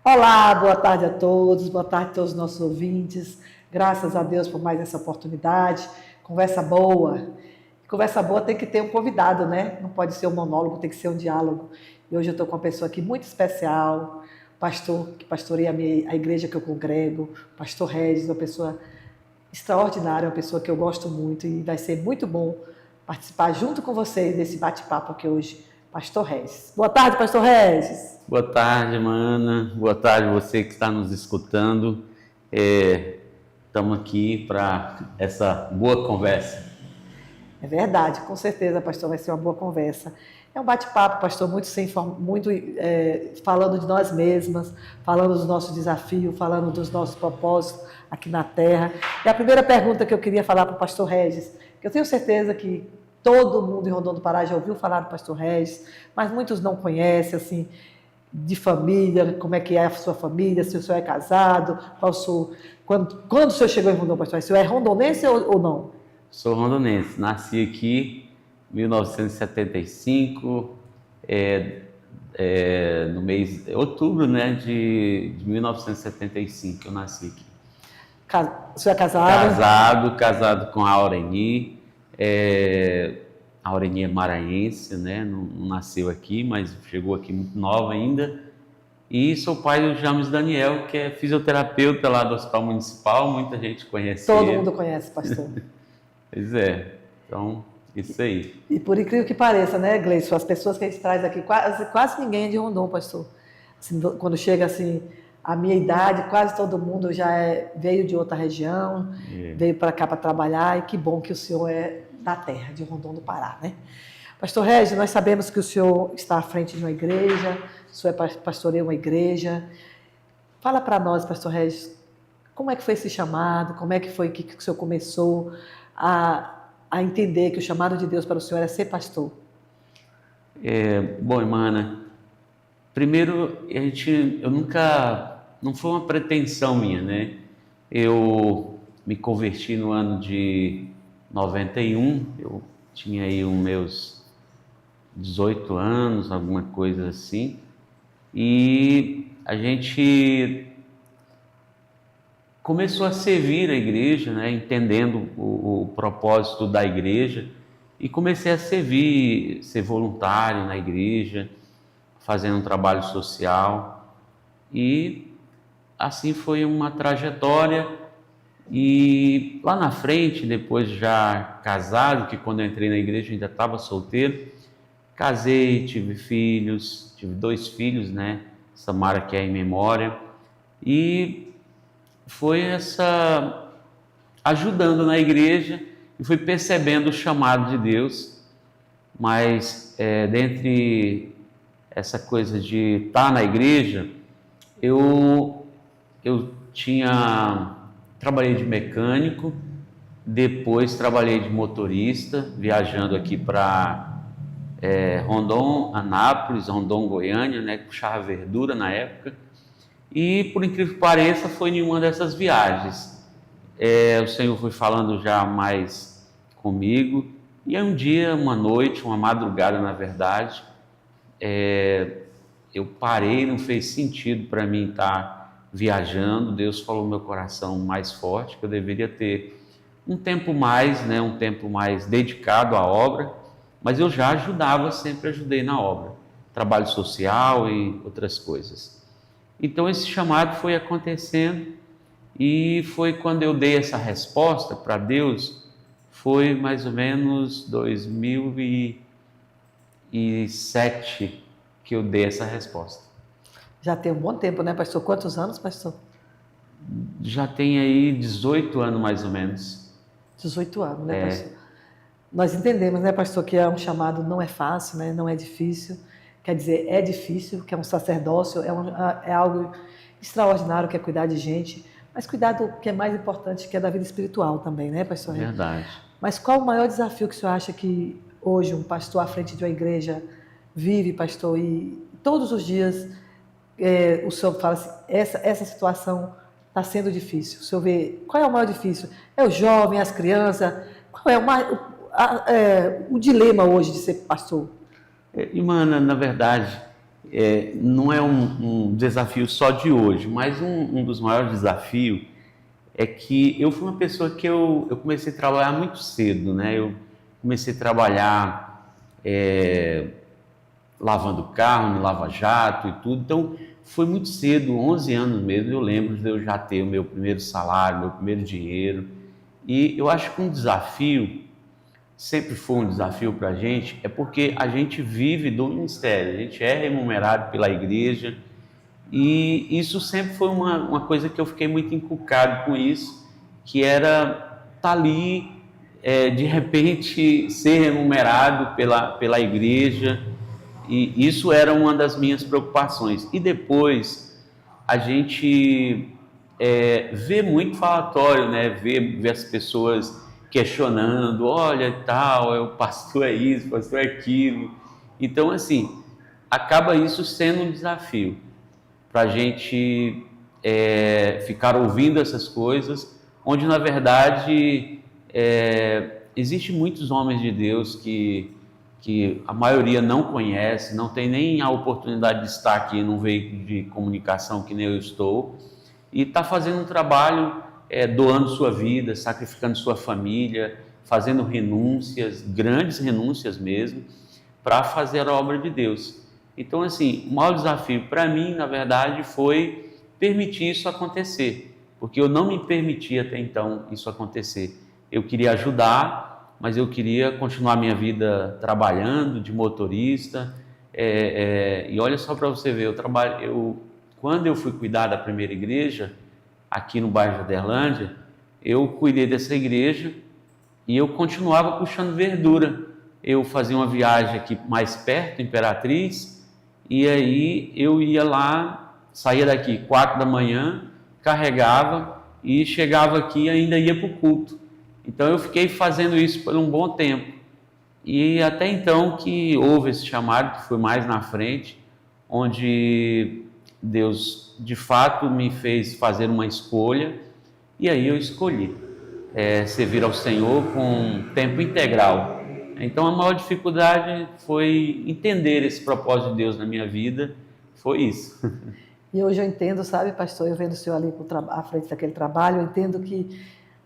Olá, boa tarde a todos, boa tarde a todos os nossos ouvintes. Graças a Deus por mais essa oportunidade. Conversa boa. Conversa boa tem que ter um convidado, né? Não pode ser um monólogo, tem que ser um diálogo. E hoje eu estou com uma pessoa aqui muito especial, pastor que pastoreia a igreja que eu congrego, pastor Regis, uma pessoa extraordinária, uma pessoa que eu gosto muito e vai ser muito bom participar junto com vocês desse bate-papo aqui hoje, pastor Regis. Boa tarde, pastor Regis. Boa tarde, Mana. Boa tarde você que está nos escutando. Estamos aqui para essa boa conversa. É verdade, com certeza, pastor, vai ser uma boa conversa. É um bate-papo, pastor, falando de nós mesmas, falando dos nossos desafios, falando dos nossos propósitos aqui na Terra. E a primeira pergunta que eu queria falar para o pastor Regis, que eu tenho certeza que todo mundo em Rondon do Pará já ouviu falar do pastor Regis, mas muitos não conhecem, assim, de família, como é que é a sua família, se o senhor é casado, quando o senhor chegou em Rondon, pastor, o senhor é rondonense ou não? Sou rondonense, nasci aqui em 1975, no mês de outubro, né, de 1975 eu nasci aqui. O senhor é casado? Casado com a Aureni. A Aureni é maranhense, né, não nasceu aqui, mas chegou aqui muito nova ainda. E sou pai do James Daniel, que é fisioterapeuta lá do Hospital Municipal, muita gente conhece Todo ele. mundo conhece, pastor. Pois é, então, isso aí. E por incrível que pareça, né, Gleison, as pessoas que a gente traz aqui, quase ninguém é de Rondon, pastor. Assim, quando chega assim, a minha idade, quase todo mundo veio de outra região, veio para cá para trabalhar, e que bom que o senhor é da terra, de Rondon do Pará, né? Pastor Regis, nós sabemos que o senhor está à frente de uma igreja, o senhor pastoreia uma igreja. Fala para nós, pastor Regis, como é que foi esse chamado, como é que foi que o senhor começou a entender que o chamado de Deus para o senhor é ser pastor? Bom, irmã, primeiro, não foi uma pretensão minha, né? Eu me converti no ano de 91, eu tinha aí os meus 18 anos, alguma coisa assim, e a gente começou a servir a igreja, né, entendendo o propósito da igreja, e comecei a servir, ser voluntário na igreja, fazendo um trabalho social, e assim foi uma trajetória. E lá na frente, depois já casado, que quando eu entrei na igreja eu ainda estava solteiro, casei, tive filhos, tive 2 filhos, né, Samara, que é em memória, e foi ajudando na igreja e fui percebendo o chamado de Deus, mas dentre essa coisa de estar na igreja, eu trabalhei de mecânico, depois trabalhei de motorista, viajando aqui para Rondon, Anápolis, Rondon, Goiânia, né, puxava verdura na época. E, por incrível que pareça, foi em uma dessas viagens. O Senhor foi falando já mais comigo. E aí um dia, uma noite, uma madrugada, na verdade, eu parei, não fez sentido para mim estar viajando. Deus falou no meu coração mais forte, que eu deveria ter um tempo mais, né, um tempo mais dedicado à obra. Mas eu já sempre ajudei na obra. Trabalho social e outras coisas. Então esse chamado foi acontecendo e foi quando eu dei essa resposta para Deus, foi mais ou menos 2007 que eu dei essa resposta. Já tem um bom tempo, né, pastor? Quantos anos, pastor? Já tem aí 18 anos mais ou menos. 18 anos, né, pastor? Nós entendemos, né, pastor, que é um chamado, não é fácil, né, não é difícil. Quer dizer, é difícil, que é um sacerdócio, é algo extraordinário, que é cuidar de gente, mas cuidar do que é mais importante, que é da vida espiritual também, né, pastor? Verdade. Mas qual o maior desafio que o senhor acha que hoje um pastor à frente de uma igreja vive, pastor, e todos os dias o senhor fala assim, essa situação está sendo difícil? O senhor vê, qual é o maior difícil? É o jovem, as crianças? Qual é o dilema hoje de ser pastor? Irmã, na verdade, não é um desafio só de hoje, mas um dos maiores desafios é que eu fui uma pessoa que eu comecei a trabalhar muito cedo, né? Eu comecei a trabalhar lavando carro, no lava-jato e tudo, então foi muito cedo, 11 anos mesmo, eu lembro de eu já ter o meu primeiro salário, meu primeiro dinheiro, e eu acho que um desafio, sempre foi um desafio para a gente, é porque a gente vive do ministério, a gente é remunerado pela igreja, e isso sempre foi uma coisa que eu fiquei muito encucado com isso, que era estar ali, de repente, ser remunerado pela igreja, e isso era uma das minhas preocupações. E depois, a gente vê muito falatório, né? Vê as pessoas questionando, olha, tal, o pastor é isso, o pastor é aquilo. Então, assim, acaba isso sendo um desafio para a gente ficar ouvindo essas coisas, onde, na verdade, existem muitos homens de Deus que a maioria não conhece, não tem nem a oportunidade de estar aqui num veículo de comunicação que nem eu estou, e está fazendo um trabalho, doando sua vida, sacrificando sua família, fazendo renúncias, grandes renúncias mesmo, para fazer a obra de Deus. Então, assim, o maior desafio para mim, na verdade, foi permitir isso acontecer, porque eu não me permitia até então isso acontecer. Eu queria ajudar, mas eu queria continuar minha vida trabalhando de motorista, e olha só para você ver, quando eu fui cuidar da primeira igreja, aqui no bairro de Aderlândia, eu cuidei dessa igreja e eu continuava puxando verdura. Eu fazia uma viagem aqui mais perto, Imperatriz, e aí eu ia lá, saía daqui 4 da manhã, carregava e chegava aqui e ainda ia para o culto. Então eu fiquei fazendo isso por um bom tempo, e até então que houve esse chamado, que foi mais na frente, onde Deus de fato me fez fazer uma escolha, e aí eu escolhi servir ao Senhor com tempo integral. Então a maior dificuldade foi entender esse propósito de Deus na minha vida, foi isso. E hoje eu entendo, sabe, pastor, eu vendo o senhor ali à frente daquele trabalho, eu entendo que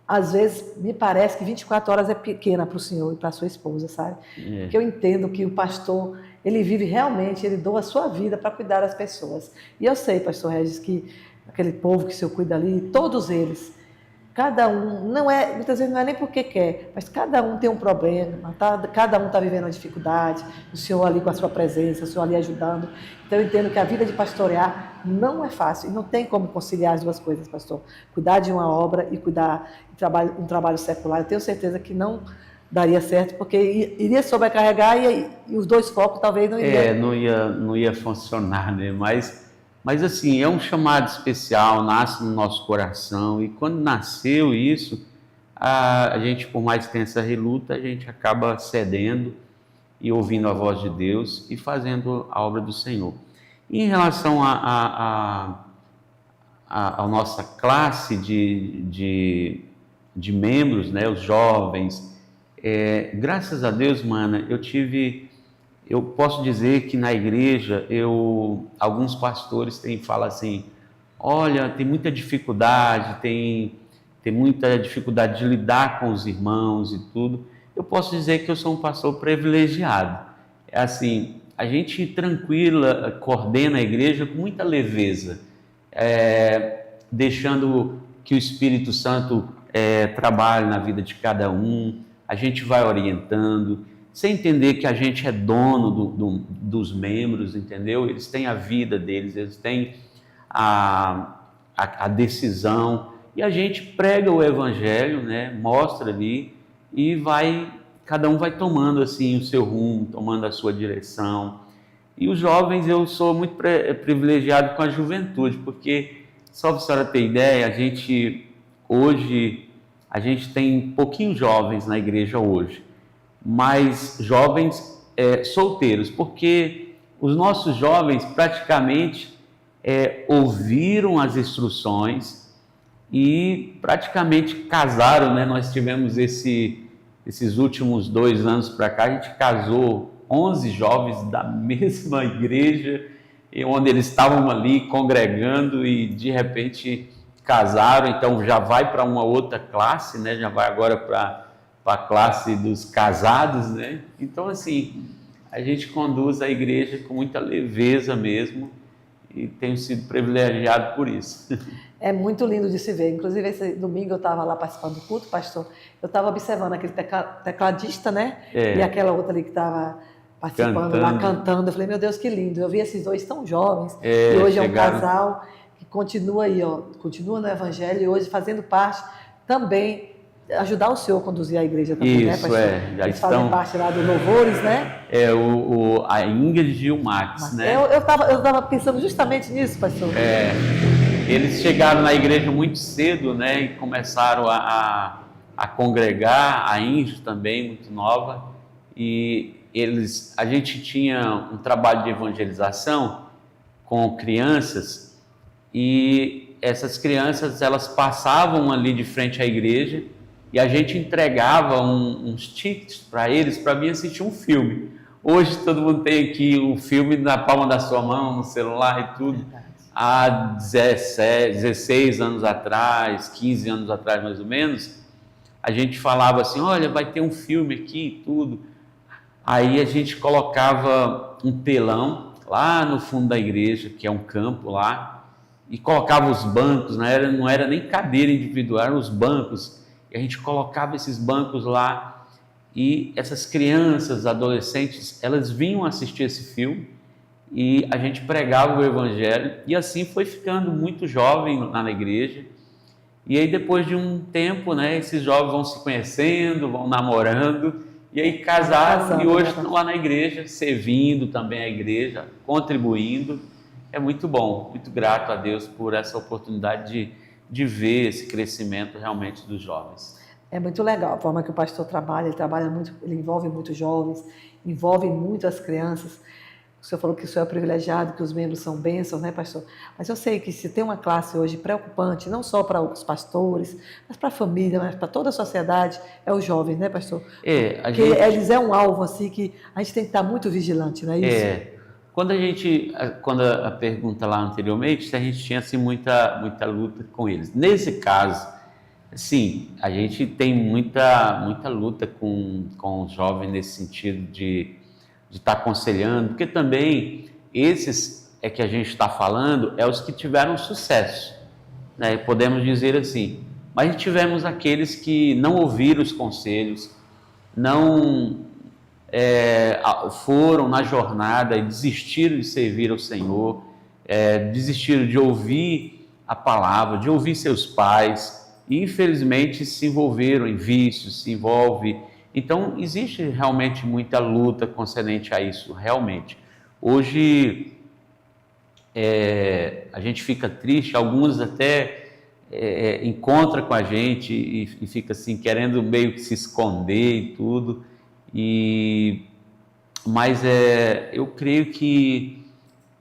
às vezes me parece que 24 horas é pequena para o senhor e para a sua esposa, sabe? Porque eu entendo que o pastor, ele vive realmente, ele doa a sua vida para cuidar das pessoas. E eu sei, pastor Regis, que aquele povo que o senhor cuida ali, todos eles, cada um, muitas vezes não é nem porque quer, mas cada um tem um problema, cada um está vivendo uma dificuldade, o senhor ali com a sua presença, o senhor ali ajudando. Então eu entendo que a vida de pastorear não é fácil, e não tem como conciliar as duas coisas, pastor. Cuidar de uma obra e cuidar de um trabalho secular, eu tenho certeza que não daria certo, porque iria sobrecarregar e os dois focos talvez não iriam. Não ia funcionar, né? Mas assim, é um chamado especial, nasce no nosso coração, e quando nasceu isso, a gente, por mais que tenha essa reluta, a gente acaba cedendo e ouvindo a voz de Deus e fazendo a obra do Senhor. E em relação à nossa classe de membros, né, os jovens, graças a Deus, mana, eu posso dizer que na igreja, alguns pastores falam assim, olha, tem muita dificuldade, tem muita dificuldade de lidar com os irmãos e tudo. Eu posso dizer que eu sou um pastor privilegiado. É assim, a gente coordena a igreja com muita leveza, deixando que o Espírito Santo trabalhe na vida de cada um, a gente vai orientando, sem entender que a gente é dono dos membros, entendeu? Eles têm a vida deles, eles têm a decisão, e a gente prega o Evangelho, né? Mostra ali, e cada um vai tomando assim o seu rumo, tomando a sua direção. E os jovens, eu sou muito privilegiado com a juventude, porque, só para a senhora ter ideia, hoje a gente tem pouquinhos jovens na igreja hoje, mas jovens solteiros, porque os nossos jovens praticamente ouviram as instruções e praticamente casaram, né? Nós tivemos esses últimos 2 anos para cá, a gente casou 11 jovens da mesma igreja, e onde eles estavam ali congregando e de repente casaram, então já vai para uma outra classe, né? Já vai agora para a classe dos casados, né? Então, assim, a gente conduz a igreja com muita leveza mesmo e tenho sido privilegiado por isso. É muito lindo de se ver. Inclusive, esse domingo eu estava lá participando do culto, pastor. Eu estava observando aquele tecladista, né? E aquela outra ali que estava participando lá, cantando. Eu falei, meu Deus, que lindo. Eu vi esses dois tão jovens. E hoje é um casal que continua aí, ó, continua no Evangelho e hoje fazendo parte também, ajudar o senhor a conduzir a igreja também, isso, né, pastor? já eles estão... fazem parte lá do Louvores, né? A Ingrid e o Max, né? Eu tava pensando justamente nisso, pastor. Eles chegaram na igreja muito cedo, né? E começaram a congregar, a Ingrid também, muito nova. E a gente tinha um trabalho de evangelização com crianças e essas crianças, elas passavam ali de frente à igreja e a gente entregava uns tickets para eles para vir assistir um filme. Hoje todo mundo tem aqui o filme na palma da sua mão, no celular e tudo. Verdade. Há 16 anos atrás, 15 anos atrás mais ou menos, a gente falava assim, olha, vai ter um filme aqui e tudo. Aí a gente colocava um telão lá no fundo da igreja, que é um campo lá, e colocava os bancos, não era nem cadeira individual, eram os bancos, e a gente colocava esses bancos lá, e essas crianças, adolescentes, elas vinham assistir esse filme, e a gente pregava o evangelho, e assim foi ficando muito jovem lá na igreja. E aí depois de um tempo, né, esses jovens vão se conhecendo, vão namorando, e aí casaram, e hoje estão lá na igreja, servindo também a igreja, contribuindo. É muito bom, muito grato a Deus por essa oportunidade de ver esse crescimento realmente dos jovens. É muito legal a forma que o pastor trabalha, ele trabalha muito, ele envolve muitos jovens, envolve muito as crianças. O senhor falou que o senhor é privilegiado, que os membros são bênçãos, né, pastor? Mas eu sei que se tem uma classe hoje preocupante, não só para os pastores, mas para a família, mas para toda a sociedade, é os jovens, né, pastor? Porque eles é um alvo, assim, que a gente tem que estar muito vigilante, não é isso? Quando a pergunta lá anteriormente, a gente tinha, assim, muita luta com eles. Nesse caso, sim, a gente tem muita luta com os jovens nesse sentido de estar aconselhando, porque também esses que a gente está falando é os que tiveram sucesso, né? Podemos dizer assim, mas tivemos aqueles que não ouviram os conselhos, não foram na jornada e desistiram de servir ao Senhor, desistiram de ouvir a palavra, de ouvir seus pais, e infelizmente se envolveram em vícios, se envolve. Então, existe realmente muita luta concernente a isso, realmente. Hoje, a gente fica triste, alguns até encontram com a gente e fica assim, querendo meio que se esconder e tudo. Mas eu creio que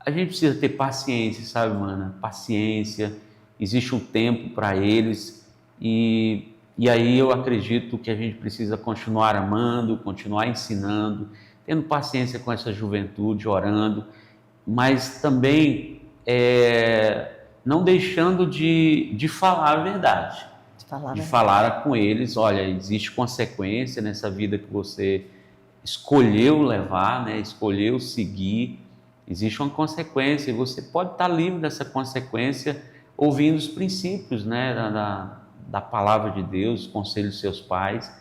a gente precisa ter paciência, sabe, mana? Paciência, existe um tempo para eles e aí eu acredito que a gente precisa continuar amando, continuar ensinando, tendo paciência com essa juventude, orando, mas também não deixando de falar a verdade, de falar com eles, olha, existe consequência nessa vida que você escolheu levar, né? Escolheu seguir, existe uma consequência e você pode estar livre dessa consequência ouvindo os princípios, né? Da palavra de Deus, os conselhos dos seus pais,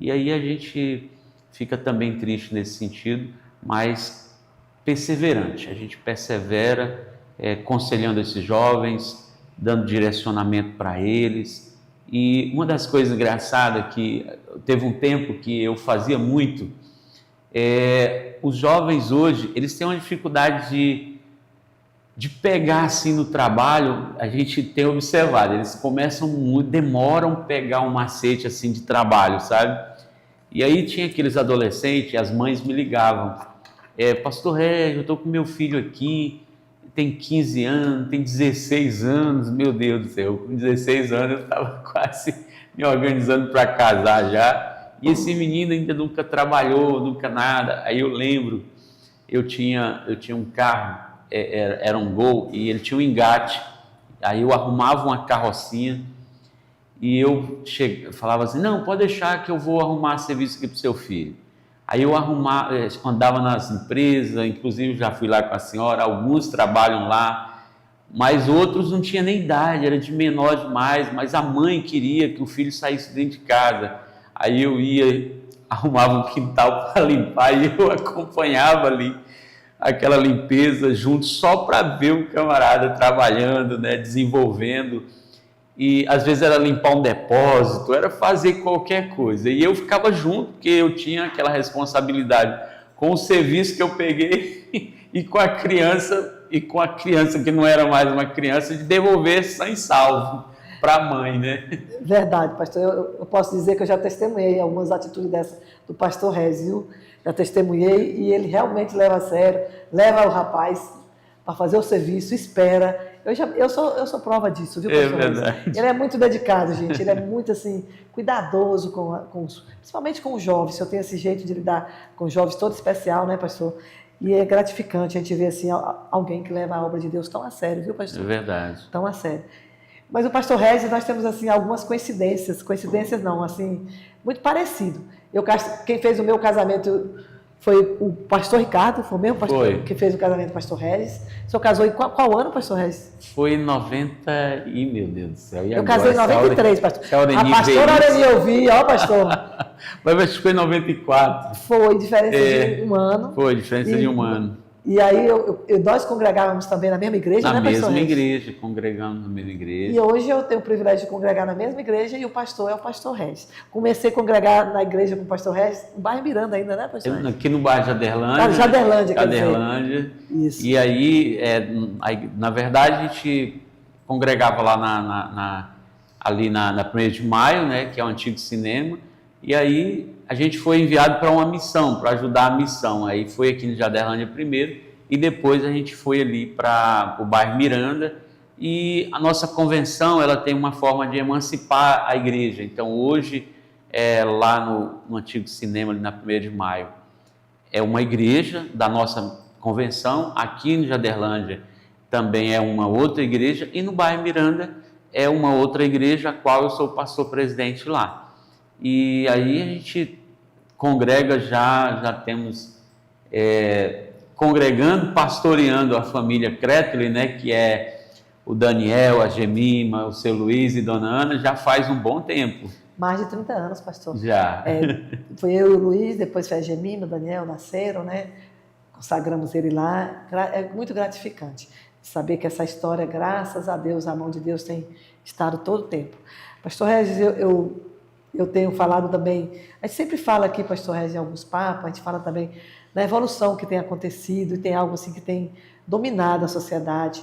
e aí a gente fica também triste nesse sentido, mas perseverante, a gente persevera aconselhando esses jovens, dando direcionamento para eles. E uma das coisas engraçadas que teve um tempo que eu fazia muito, os jovens hoje, eles têm uma dificuldade de pegar assim no trabalho, a gente tem observado, eles demoram a pegar um macete assim de trabalho, sabe? E aí tinha aqueles adolescentes, as mães me ligavam, pastor Régio, eu estou com meu filho aqui, tem 15 anos, tem 16 anos, meu Deus do céu, com 16 anos eu estava quase me organizando para casar já, e esse menino ainda nunca trabalhou, nunca nada. Aí eu lembro, eu tinha um carro, era um Gol e ele tinha um engate. Aí eu arrumava uma carrocinha e eu falava assim, não, pode deixar que eu vou arrumar serviço aqui para o seu filho. Aí eu andava nas empresas, inclusive já fui lá com a senhora, alguns trabalham lá, mas outros não tinham nem idade, era de menor demais, mas a mãe queria que o filho saísse dentro de casa. Aí eu ia, arrumava um quintal para limpar e eu acompanhava ali aquela limpeza junto só para ver o camarada trabalhando, né, desenvolvendo. E às vezes era limpar um depósito, era fazer qualquer coisa. E eu ficava junto, porque eu tinha aquela responsabilidade com o serviço que eu peguei e com a criança que não era mais uma criança, de devolver sã e salvo para a mãe, né? Verdade, pastor. Eu posso dizer que eu já testemunhei algumas atitudes dessas do pastor Regis, viu? Já testemunhei e ele realmente leva a sério, leva o rapaz para fazer o serviço, espera. Eu sou prova disso, viu, pastor? É verdade. Ele é muito dedicado, gente. Ele é muito, assim, cuidadoso, principalmente com os jovens. Eu tenho esse jeito de lidar com os jovens todo especial, né, pastor? E é gratificante a gente ver, assim, alguém que leva a obra de Deus tão a sério, viu, pastor? É verdade. Tão a sério. Mas o pastor Regis, nós temos, assim, algumas coincidências não, assim, muito parecido. Quem fez o meu casamento foi o pastor Ricardo, foi o mesmo pastor que fez o casamento do pastor Regis. O senhor casou em qual ano, pastor Regis? Foi em 90 e, meu Deus do céu, e eu agora? casei em 93, pastor. A pastora Aureli ouvi, ó, pastor. Mas acho que foi em 94. Foi, diferença de um ano. Foi, diferença de um ano. E aí nós congregávamos também na mesma igreja, né, pastor? Na mesma Regis? igreja, congregamos na mesma igreja. E hoje eu tenho o privilégio de congregar na mesma igreja e o pastor é o pastor Regis. Comecei a congregar na igreja com o pastor Regis, no bairro Miranda ainda, né, pastor Regis? Aqui no bairro Jaderlândia. Jaderlândia, quer dizer. Jaderlândia. Isso. E aí, na verdade, a gente congregava lá ali na 1º de Maio, né, que é o antigo cinema, e aí a gente foi enviado para uma missão, para ajudar a missão. Aí foi aqui no Jaderlândia primeiro, e depois a gente foi ali para o bairro Miranda, e a nossa convenção, ela tem uma forma de emancipar a igreja. Então hoje, lá no antigo cinema, ali na 1º de Maio, é uma igreja da nossa convenção. Aqui no Jaderlândia também é uma outra igreja, e no bairro Miranda é uma outra igreja, a qual eu sou pastor presidente lá. E aí a gente congrega já temos congregando, pastoreando a família Cretoli, né, que é o Daniel, a Gemima, o seu Luiz e Dona Ana, já faz um bom tempo. Mais de 30 anos, pastor. Já. Foi eu e o Luiz, depois foi a Gemima, o Daniel, nasceram, né? Consagramos ele lá. É muito gratificante saber que essa história, graças a Deus, a mão de Deus tem estado todo o tempo. Pastor Regis, eu tenho falado também, a gente sempre fala aqui, pastor Regis, em alguns papos, a gente fala também da evolução que tem acontecido, e tem algo assim que tem dominado a sociedade.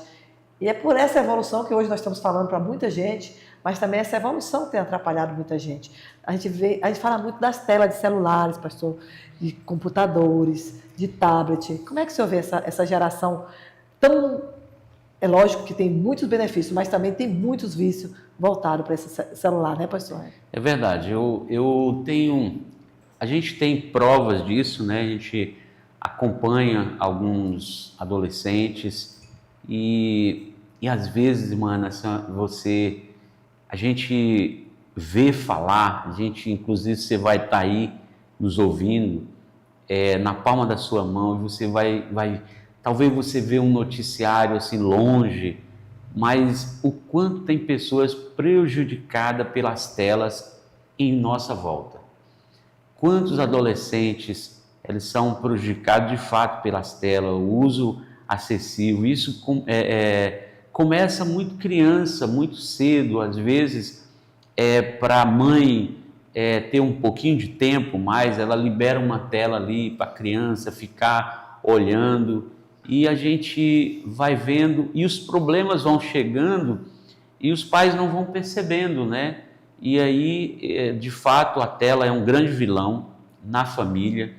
E é por essa evolução que hoje nós estamos falando para muita gente, mas também essa evolução tem atrapalhado muita gente. A gente fala muito das telas de celulares, pastor, de computadores, de tablet. Como é que o senhor vê essa geração tão... É lógico que tem muitos benefícios, mas também tem muitos vícios voltados para esse celular, né, pastor? É verdade. A gente tem provas disso, né? A gente acompanha alguns adolescentes e às vezes, mano, a gente vê falar, inclusive você vai estar aí nos ouvindo, na palma da sua mão, e você talvez você vê um noticiário assim longe, mas o quanto tem pessoas prejudicadas pelas telas em nossa volta. Quantos adolescentes eles são prejudicados de fato pelas telas, o uso excessivo. Isso começa muito criança, muito cedo, às vezes para a mãe ter um pouquinho de tempo mais, ela libera uma tela ali para a criança ficar olhando, e a gente vai vendo, e os problemas vão chegando, e os pais não vão percebendo, né? E aí, de fato, a tela é um grande vilão na família,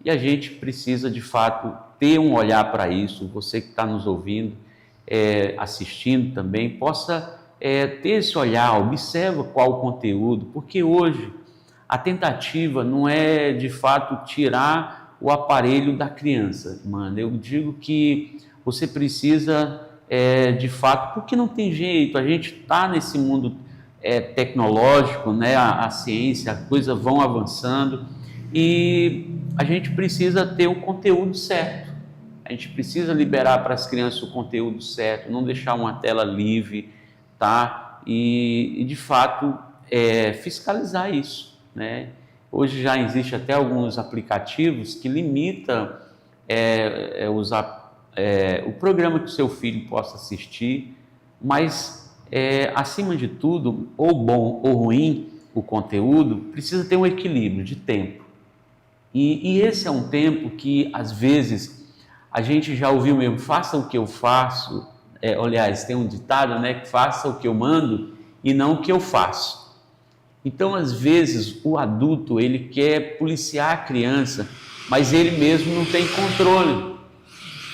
e a gente precisa, de fato, ter um olhar para isso. Você que está nos ouvindo, assistindo também, possa ter esse olhar, observa qual o conteúdo, porque hoje a tentativa não é, de fato, tirar o aparelho da criança, mano. Eu digo que você precisa, de fato, porque não tem jeito, a gente está nesse mundo tecnológico, né? A ciência, as coisas vão avançando e a gente precisa ter o conteúdo certo. A gente precisa liberar para as crianças o conteúdo certo, não deixar uma tela livre, tá? E de fato, fiscalizar isso, né? Hoje já existe até alguns aplicativos que limitam o programa que o seu filho possa assistir, mas acima de tudo, ou bom ou ruim o conteúdo, precisa ter um equilíbrio de tempo. E esse é um tempo que, às vezes, a gente já ouviu mesmo, faça o que eu faço, aliás, tem um ditado, né, que faça o que eu mando e não o que eu faço. Então, às vezes, o adulto, ele quer policiar a criança, mas ele mesmo não tem controle.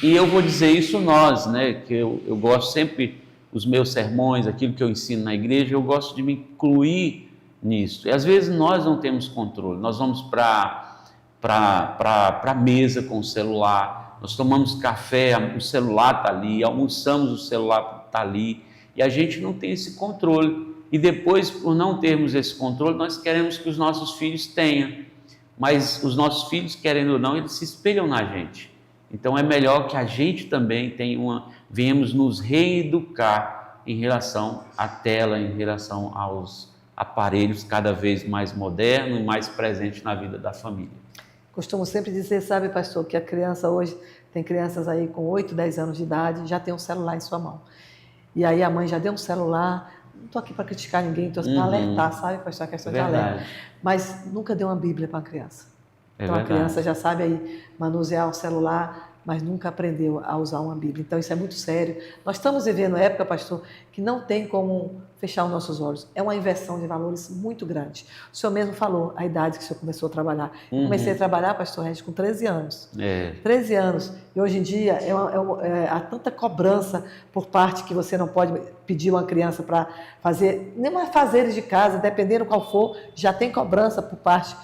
E eu vou dizer isso nós, né, que eu gosto sempre, os meus sermões, aquilo que eu ensino na igreja, eu gosto de me incluir nisso. E às vezes nós não temos controle, nós vamos para a mesa com o celular, nós tomamos café, o celular está ali, almoçamos, o celular está ali, e a gente não tem esse controle. E depois, por não termos esse controle, nós queremos que os nossos filhos tenham, mas os nossos filhos, querendo ou não, eles se espelham na gente. Então é melhor que a gente também venhamos nos reeducar em relação à tela, em relação aos aparelhos cada vez mais modernos e mais presentes na vida da família. Costumo sempre dizer, sabe, pastor, que a criança hoje, tem crianças aí com 8, 10 anos de idade, já tem um celular em sua mão. E aí a mãe já deu um celular, não estou aqui para criticar ninguém, estou para alertar, sabe, pastor, a questão de alerta. Mas nunca deu uma Bíblia para a criança. Então a criança já sabe aí manusear o celular, mas nunca aprendeu a usar uma Bíblia. Então isso é muito sério. Nós estamos vivendo uma época, pastor, que não tem como fechar os nossos olhos. É uma inversão de valores muito grande. O senhor mesmo falou a idade que o senhor começou a trabalhar. Eu comecei a trabalhar, pastor Regis, com 13 anos. 13 anos. E hoje em dia há tanta cobrança por parte que você não pode pedir uma criança para fazer, nem mais fazeres de casa, dependendo qual for, já tem cobrança por parte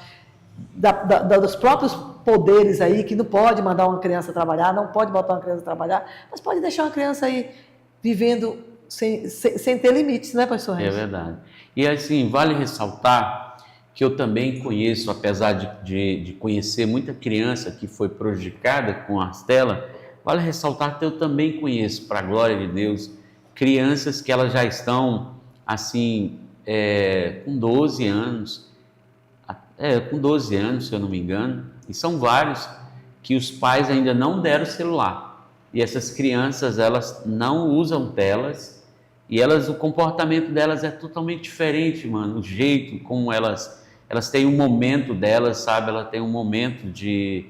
dos próprios poderes aí, que não pode mandar uma criança trabalhar, não pode botar uma criança trabalhar, mas pode deixar uma criança aí vivendo sem ter limites, né, pastor Regis? É verdade. E assim, vale ressaltar que eu também conheço, apesar de conhecer muita criança que foi prejudicada com as telas, vale ressaltar que eu também conheço, para a glória de Deus, crianças que elas já estão assim, com 12 anos, se eu não me engano, e são vários que os pais ainda não deram celular. E essas crianças, elas não usam telas, e o comportamento delas é totalmente diferente, mano, o jeito como elas têm um momento delas, sabe? Ela tem um momento de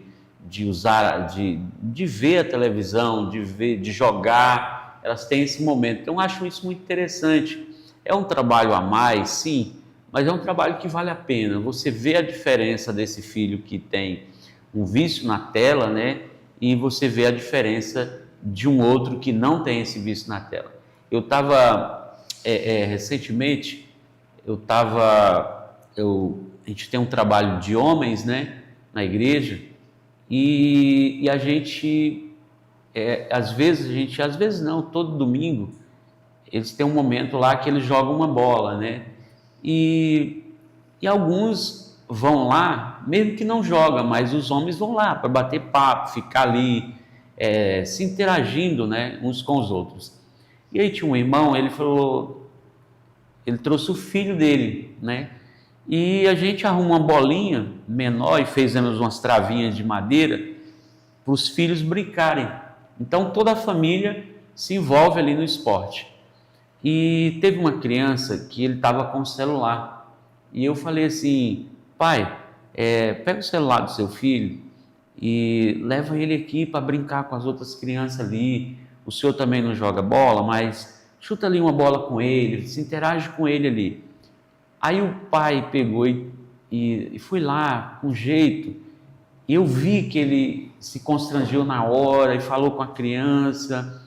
usar, de ver a televisão, de jogar, elas têm esse momento. Então, eu acho isso muito interessante. É um trabalho a mais, sim, mas é um trabalho que vale a pena. Você vê a diferença desse filho que tem um vício na tela, né? E você vê a diferença de um outro que não tem esse vício na tela. Eu estava, recentemente, a gente tem um trabalho de homens, né? Na igreja, e a gente, às vezes não, todo domingo, eles têm um momento lá que eles jogam uma bola, né? E alguns vão lá, mesmo que não jogam, mas os homens vão lá para bater papo, ficar ali, se interagindo, né, uns com os outros. E aí tinha um irmão, ele trouxe o filho dele, né? E a gente arrumou uma bolinha menor e fizemos umas travinhas de madeira para os filhos brincarem. Então toda a família se envolve ali no esporte. E teve uma criança que ele estava com o celular. E eu falei assim, pai, pega o celular do seu filho e leva ele aqui para brincar com as outras crianças ali. O senhor também não joga bola, mas chuta ali uma bola com ele, se interage com ele ali. Aí o pai pegou e foi lá com jeito. E eu vi que ele se constrangeu na hora e falou com a criança.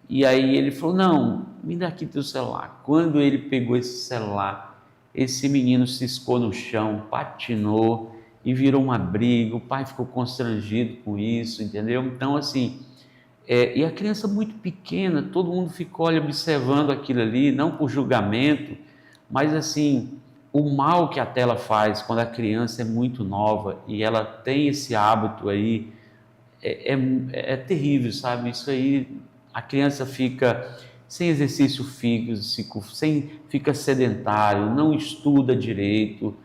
E aí ele falou, não, me dá aqui teu celular. Quando ele pegou esse celular, esse menino ciscou no chão, patinou e virou uma briga. O pai ficou constrangido com isso, entendeu? Então, assim, E a criança muito pequena, todo mundo fica observando aquilo ali, não por julgamento, mas assim, o mal que a tela faz quando a criança é muito nova e ela tem esse hábito aí, é terrível, sabe? Isso aí, a criança fica sem exercício físico, fica sedentário, não estuda direito.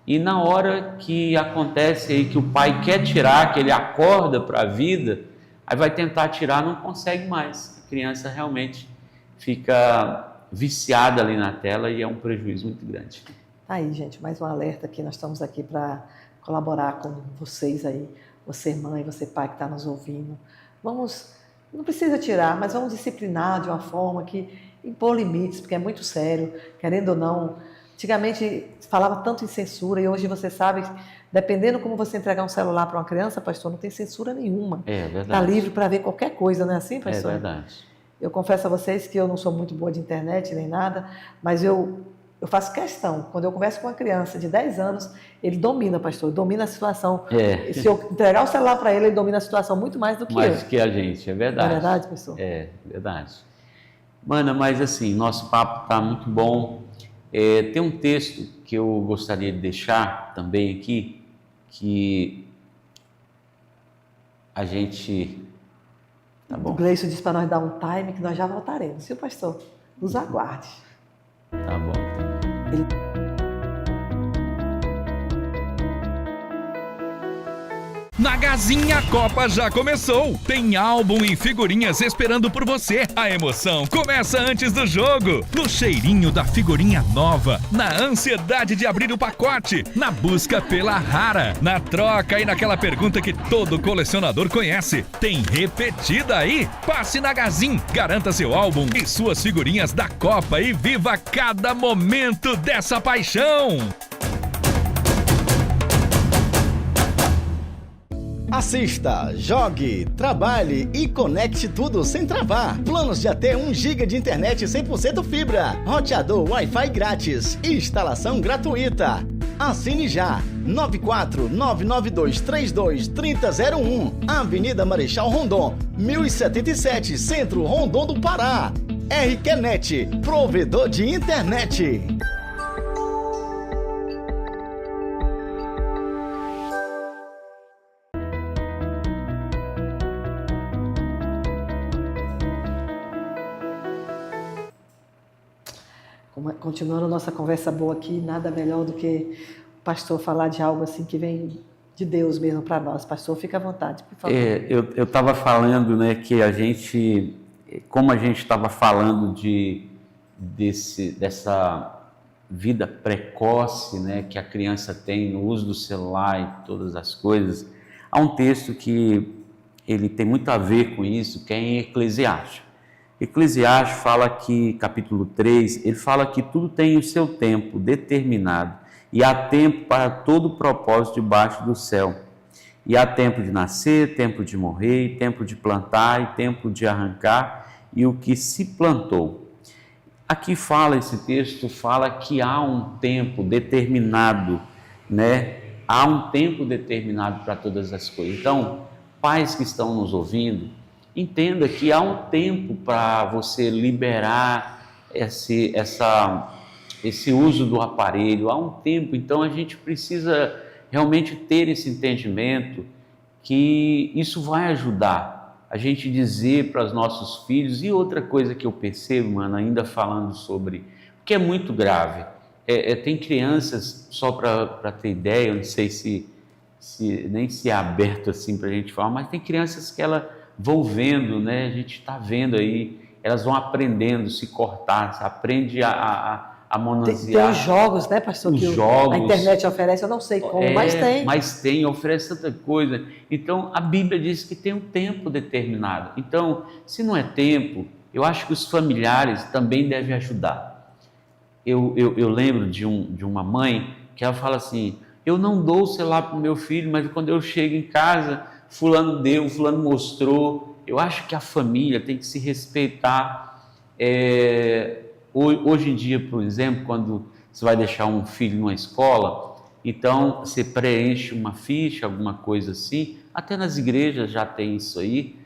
E na hora que acontece aí que o pai quer tirar, que ele acorda para a vida, aí vai tentar tirar, não consegue mais. A criança realmente fica viciada ali na tela e é um prejuízo muito grande. Tá aí, gente, mais um alerta aqui. Nós estamos aqui para colaborar com vocês aí, você mãe, você pai que está nos ouvindo. Vamos, não precisa tirar, mas vamos disciplinar de uma forma que impor limites, porque é muito sério, querendo ou não. Antigamente falava tanto em censura e hoje você sabe, dependendo como você entregar um celular para uma criança, pastor, não tem censura nenhuma. É verdade. Está livre para ver qualquer coisa, não é assim, pastor? É verdade. Eu confesso a vocês que eu não sou muito boa de internet nem nada, mas eu faço questão. Quando eu converso com uma criança de 10 anos, ele domina, pastor, domina a situação. Se eu entregar o celular para ele, ele domina a situação muito mais do que eu. Mais que a gente, é verdade. É verdade, pastor? É verdade. Mana, mas assim, nosso papo está muito bom. Tem um texto que eu gostaria de deixar também aqui, que a gente... Tá bom. O Gleison disse para nós dar um time que nós já voltaremos. Viu, pastor? Nos aguarde. Tá bom. Na Gazinha, a Copa já começou. Tem álbum e figurinhas esperando por você. A emoção começa antes do jogo. No cheirinho da figurinha nova, na ansiedade de abrir o pacote, na busca pela rara, na troca e naquela pergunta que todo colecionador conhece. Tem repetida aí? Passe na Gazin, garanta seu álbum e suas figurinhas da Copa e viva cada momento dessa paixão. Assista, jogue, trabalhe e conecte tudo sem travar. Planos de até 1 GB de internet 100% fibra. Roteador Wi-Fi grátis. Instalação gratuita. Assine já. 94992323001. Avenida Marechal Rondon, 1077, Centro Rondon do Pará. RQNet, provedor de internet. Continuando nossa conversa boa aqui, nada melhor do que o pastor falar de algo assim que vem de Deus mesmo para nós. Pastor, fica à vontade, por favor. Eu estava falando, né, que a gente, como a gente estava falando dessa vida precoce, né, que a criança tem no uso do celular e todas as coisas, há um texto que ele tem muito a ver com isso, que é em Eclesiastes. Eclesiastes fala que, capítulo 3, ele fala que tudo tem o seu tempo determinado e há tempo para todo propósito debaixo do céu. E há tempo de nascer, tempo de morrer, e tempo de plantar e tempo de arrancar e o que se plantou. Aqui fala, esse texto fala que há um tempo determinado, né? Há um tempo determinado para todas as coisas. Então, pais que estão nos ouvindo, entenda que há um tempo para você liberar esse uso do aparelho, há um tempo. Então a gente precisa realmente ter esse entendimento que isso vai ajudar a gente dizer para os nossos filhos. E outra coisa que eu percebo, mano, ainda falando sobre, que é muito grave, tem crianças, só para ter ideia, eu não sei nem se é aberto assim para a gente falar, mas tem crianças que elas vão vendo, né? A gente está vendo aí, elas vão aprendendo, se cortar, aprende a manusear. Tem os jogos, né, pastor? Os que jogos. A internet oferece, eu não sei como, mas tem. Mas tem, oferece tanta coisa. Então, a Bíblia diz que tem um tempo determinado. Então, se não é tempo, eu acho que os familiares também devem ajudar. Eu lembro de uma mãe que ela fala assim, eu não dou o celular para o meu filho, mas quando eu chego em casa, fulano deu, fulano mostrou. Eu acho que a família tem que se respeitar. Hoje em dia, por exemplo, quando você vai deixar um filho numa escola, então você preenche uma ficha, alguma coisa assim, até nas igrejas já tem isso aí,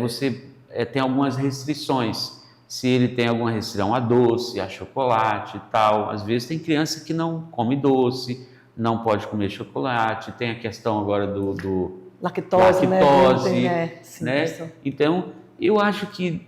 você tem algumas restrições. Se ele tem alguma restrição a doce, a chocolate e tal. Às vezes tem criança que não come doce, não pode comer chocolate. Tem a questão agora do Lactose, né? Sim, né? Então, eu acho que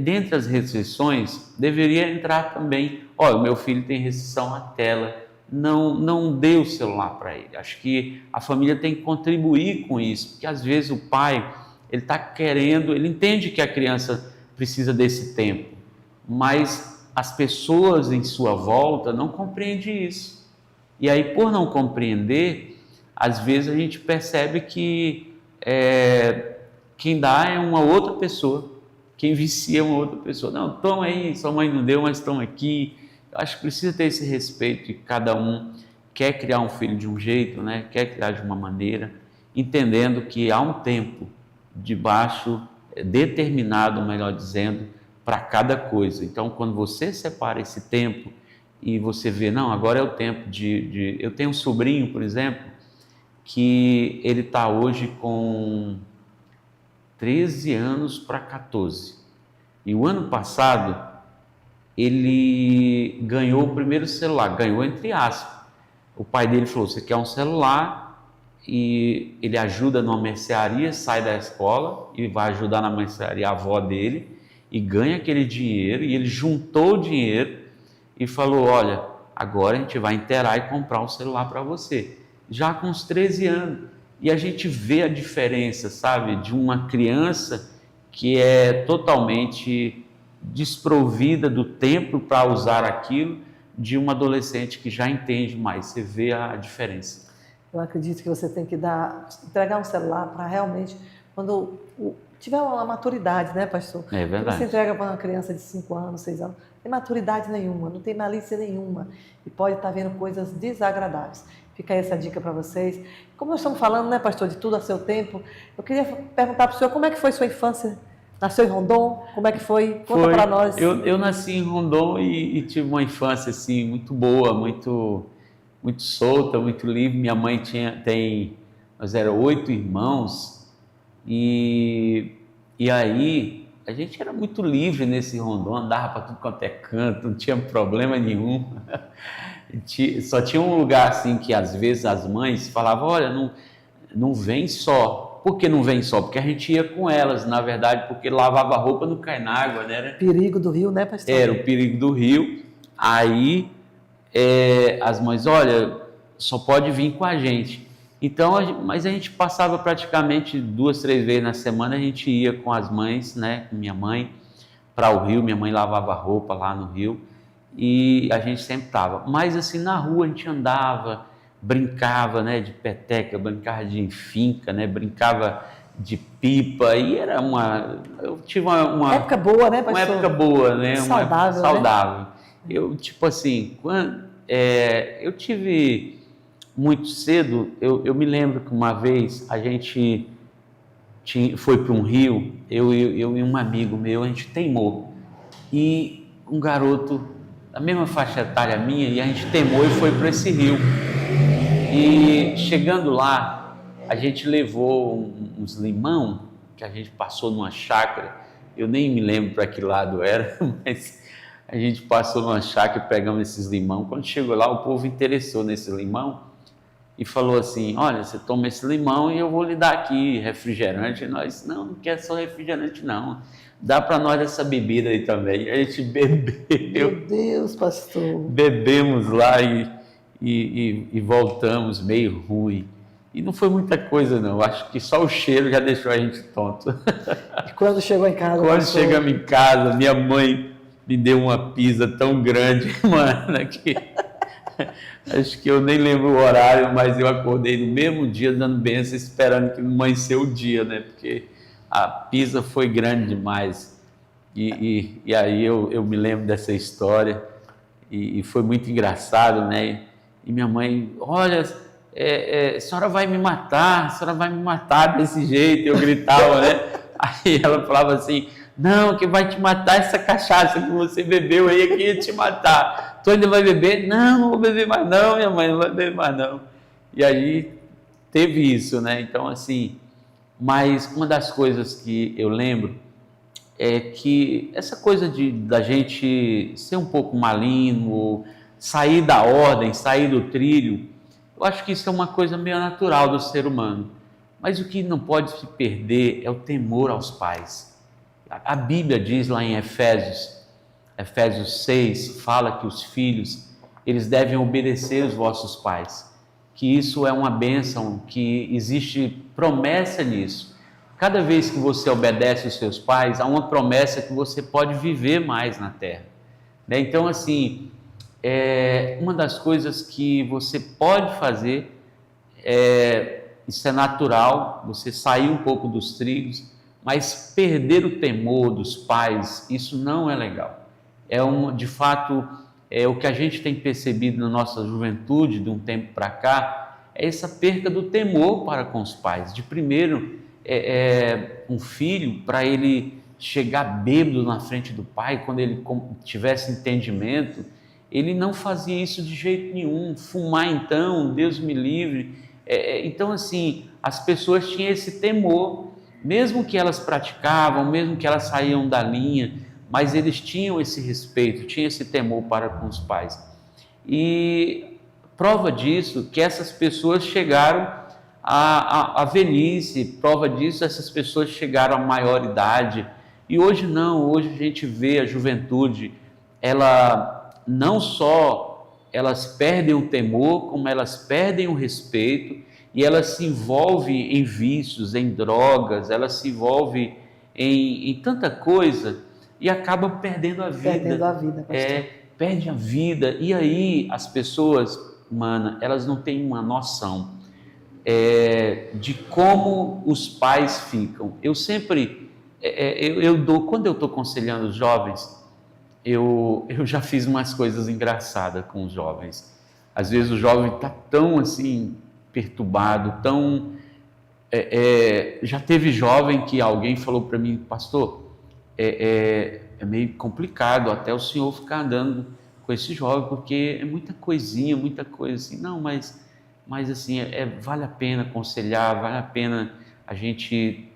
dentre as restrições deveria entrar também, olha, o meu filho tem restrição à tela, não dê o celular para ele. Acho que a família tem que contribuir com isso, porque às vezes o pai, ele está querendo, ele entende que a criança precisa desse tempo, mas as pessoas em sua volta não compreendem isso. E aí, por não compreender, às vezes a gente percebe que quem dá é uma outra pessoa, quem vicia é uma outra pessoa. Não, toma aí, sua mãe não deu, mas toma aqui. Eu acho que precisa ter esse respeito, e cada um quer criar um filho de um jeito, né? Quer criar de uma maneira, entendendo que há um tempo determinado, melhor dizendo, para cada coisa. Então, quando você separa esse tempo e você vê, não, agora é o tempo Eu tenho um sobrinho, por exemplo, que ele está hoje com 13 anos para 14. E o ano passado, ele ganhou o primeiro celular, ganhou entre aspas. O pai dele falou, você quer um celular? E ele ajuda numa mercearia, sai da escola e vai ajudar na mercearia a avó dele e ganha aquele dinheiro, e ele juntou o dinheiro e falou, olha, agora a gente vai inteirar e comprar um celular para você. Já com uns 13 anos. E a gente vê a diferença, sabe, de uma criança que é totalmente desprovida do tempo para usar aquilo, de um adolescente que já entende mais. Você vê a diferença. Eu acredito que você tem que entregar um celular para realmente, quando tiver uma maturidade, né, pastor? É verdade. Você entrega para uma criança de 5 anos, 6 anos, não tem maturidade nenhuma, não tem malícia nenhuma, e pode estar vendo coisas desagradáveis. Fica aí essa dica para vocês. Como nós estamos falando, né, pastor, de tudo a seu tempo, eu queria perguntar para o senhor como é que foi sua infância. Nasceu em Rondon? Como é que foi? Conta para nós. Eu nasci em Rondon e tive uma infância assim, muito boa, muito solta, muito livre. Minha mãe nós éramos 8 irmãos, e aí a gente era muito livre nesse Rondon, andava para tudo quanto é canto, não tinha problema nenhum. Só tinha um lugar assim que às vezes as mães falavam, olha, não vem só. Por que não vem só? Porque a gente ia com elas, na verdade, porque lavava roupa não cai na água, né? Perigo do rio, né, pastor? Era o perigo do rio. Aí as mães, olha, só pode vir com a gente. Então, mas a gente passava praticamente 2, 3 vezes na semana, a gente ia com as mães, né, com minha mãe, para o rio. Minha mãe lavava roupa lá no rio e a gente sempre estava. Mas assim, na rua a gente andava, brincava, né, de peteca, brincava de finca, né, brincava de pipa, e era eu tive uma época boa, né, pastor? Uma época boa, né? Saudável. Né? Eu, tipo assim, eu tive muito cedo, eu me lembro que uma vez a gente foi para um rio, eu e um amigo meu, a gente teimou, e um garoto da mesma faixa etária minha, e a gente teimou e foi para esse rio. E chegando lá, a gente levou uns limão que a gente passou numa chácara. Eu nem me lembro para que lado era, mas a gente passou numa chácara e pegamos esses limão. Quando chegou lá, o povo interessou nesse limão e falou assim, olha, você toma esse limão e eu vou lhe dar aqui refrigerante. E nós, não quer só refrigerante não, dá para nós essa bebida aí também. A gente bebeu. Meu Deus, pastor. Bebemos lá e voltamos meio ruim. E não foi muita coisa não, acho que só o cheiro já deixou a gente tonto. E quando chegou em casa? Quando chegamos em casa, minha mãe me deu uma pizza tão grande, mano, que acho que eu nem lembro o horário, mas eu acordei no mesmo dia dando benção, esperando que amanheceu o dia, né? Porque a pizza foi grande demais. E aí eu me lembro dessa história e foi muito engraçado, né? E minha mãe, olha, a senhora vai me matar desse jeito. Eu gritava, né? Aí ela falava assim, não, que vai te matar essa cachaça que você bebeu aí, que ia te matar. Tu ainda vai beber? Não vou beber mais não, minha mãe, não vai beber mais não. E aí teve isso, né? Então assim, mas uma das coisas que eu lembro é que essa coisa da gente ser um pouco maligno, sair da ordem, sair do trilho, eu acho que isso é uma coisa meio natural do ser humano. Mas o que não pode se perder é o temor aos pais. A Bíblia diz lá em Efésios 6, fala que os filhos, eles devem obedecer os vossos pais, que isso é uma bênção, que existe promessa nisso. Cada vez que você obedece os seus pais, há uma promessa que você pode viver mais na terra, né? Então, assim, uma das coisas que você pode fazer, isso é natural, você sair um pouco dos trilhos, mas perder o temor dos pais, isso não é legal. De fato, o que a gente tem percebido na nossa juventude, de um tempo para cá, é essa perca do temor para com os pais. De primeiro, um filho, para ele chegar bêbado na frente do pai, quando ele tivesse entendimento, ele não fazia isso de jeito nenhum. Fumar, então, Deus me livre. Então, assim, as pessoas tinham esse temor, mesmo que elas praticavam, mesmo que elas saíam da linha, mas eles tinham esse respeito, tinham esse temor para com os pais. E prova disso que essas pessoas chegaram à velhice, prova disso, essas pessoas chegaram à maioridade. E hoje não, hoje a gente vê a juventude, ela não só elas perdem o temor, como elas perdem o respeito, e elas se envolvem em vícios, em drogas, elas se envolvem em tanta coisa e acabam perdendo a vida. Perdendo a vida, pastor. Perde a vida. E aí as pessoas, mana, elas não têm uma noção de como os pais ficam. Eu sempre, quando eu estou aconselhando os jovens, eu já fiz umas coisas engraçadas com os jovens. Às vezes o jovem está tão assim, perturbado, tão... já teve jovem que alguém falou para mim, pastor, é meio complicado até o senhor ficar andando com esse jovem, porque é muita coisinha, muita coisa assim. Não, mas assim, vale a pena aconselhar, vale a pena a gente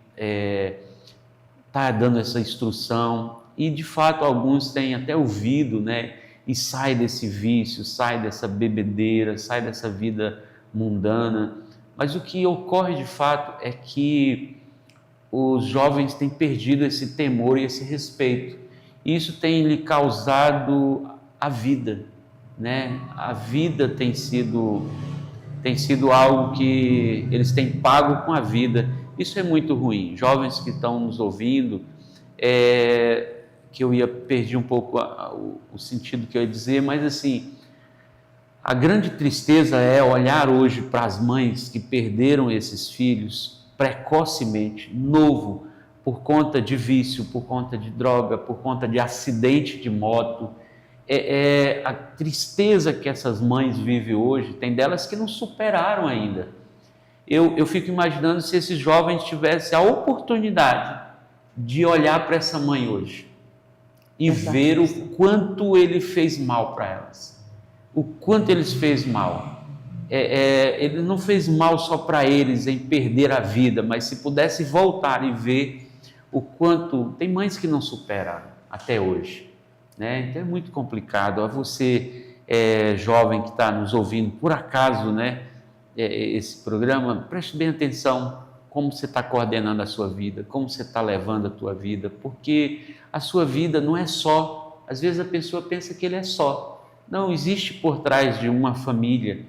tá dando essa instrução. E de fato alguns têm até ouvido, né? E sai desse vício, sai dessa bebedeira, sai dessa vida mundana. Mas o que ocorre de fato é que os jovens têm perdido esse temor e esse respeito. Isso tem lhe causado a vida, né? A vida tem sido algo que eles têm pago com a vida. Isso é muito ruim. Jovens que estão nos ouvindo, que eu perdi um pouco o sentido que eu ia dizer, mas assim, a grande tristeza é olhar hoje para as mães que perderam esses filhos precocemente, novo, por conta de vício, por conta de droga, por conta de acidente de moto. A tristeza que essas mães vivem hoje, tem delas que não superaram ainda. Eu fico imaginando se esses jovens tivessem a oportunidade de olhar para essa mãe hoje e ver o quanto ele fez mal para elas, o quanto eles fez mal. Ele não fez mal só para eles em perder a vida, mas se pudesse voltar e ver o quanto... Tem mães que não superaram até hoje, né? Então é muito complicado. A você, jovem que está nos ouvindo, por acaso, né, esse programa, preste bem atenção como você está coordenando a sua vida, como você está levando a tua vida, porque a sua vida não é só. Às vezes a pessoa pensa que ele é só. Não, existe por trás de uma família,